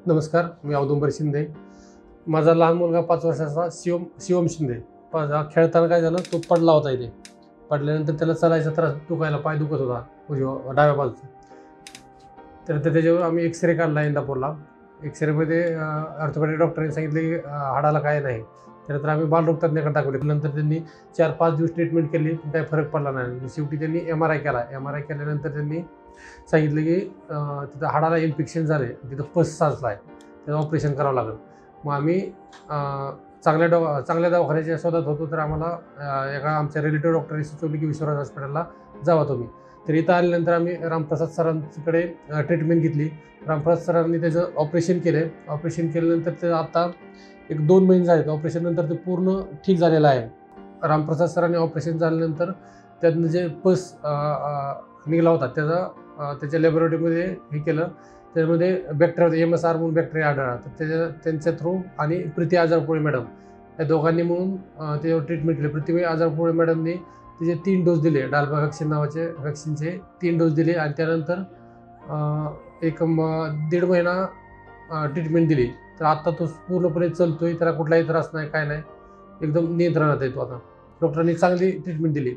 नमस्कार, मी औदुंबर शिंदे. माझा लहान मुलगा 5 वर्षाचा शिवम शिंदे. खेळताना काय झालं, तो पडला होता इथे. पडल्यानंतर त्याला चालायचा त्रास, दुखायला, पाय दुखत होता डाव्या बाजूचा. तर त्याच्यावर आम्ही एक्सरे काढला इंदापूरला. एक्सरेमध्ये ऑर्थोपेडिक डॉक्टरांनी सांगितले की हाडाला काय नाही. त्यानंतर आम्ही बालरोग तज्ञाकडे टाकले. नंतर त्यांनी 4-5 दिवस ट्रीटमेंट केली, पण काही फरक पडला नाही. शेवटी त्यांनी MRI केला. MRI केल्यानंतर त्यांनी सांगितलं की तिथं हाडाला इन्फेक्शन झाले, तिथं पस साचला आहे, त्याचं ऑपरेशन करावं लागेल. मग आम्ही चांगल्या दवाखान्याच्या शोधात होतो, तर आम्हाला एका आमच्या रिलेटिव्ह डॉक्टरने सुचवली की विश्वराज हॉस्पिटलला जावा तुम्ही. तर इथं आल्यानंतर आम्ही रामप्रसाद सरांकडे ट्रीटमेंट घेतली. रामप्रसाद सरांनी त्याचं ऑपरेशन केलं. ऑपरेशन केल्यानंतर ते आता 1-2 महिने झाले. ऑपरेशननंतर ते पूर्ण ठीक झालेलं आहे. रामप्रसाद सरांनी ऑपरेशन झाल्यानंतर त्यातनं जे पस निघाला होता त्याच्या लॅबोरेटरीमध्ये हे केलं. त्यामध्ये बॅक्टेरिया MSR म्हणून बॅक्टेरिया आढळला. तर त्यांच्या थ्रू आणि प्रीती आजारपुळे मॅडम या दोघांनी मिळून त्याच्यावर ट्रीटमेंट केली. प्रीती आजारपुळे मॅडमने त्याचे 3 डोस दिले. डाल्बा व्हॅक्सिन नावाचे व्हॅक्सिनचे 3 डोस दिले आणि त्यानंतर 1-1.5 महिना ट्रीटमेंट दिली. तर आता तो पूर्णपणे चलतोय, त्याला कुठलाही त्रास नाही, काय नाही, एकदम नियंत्रणात आहे तो आता. डॉक्टरांनी चांगली ट्रीटमेंट दिली.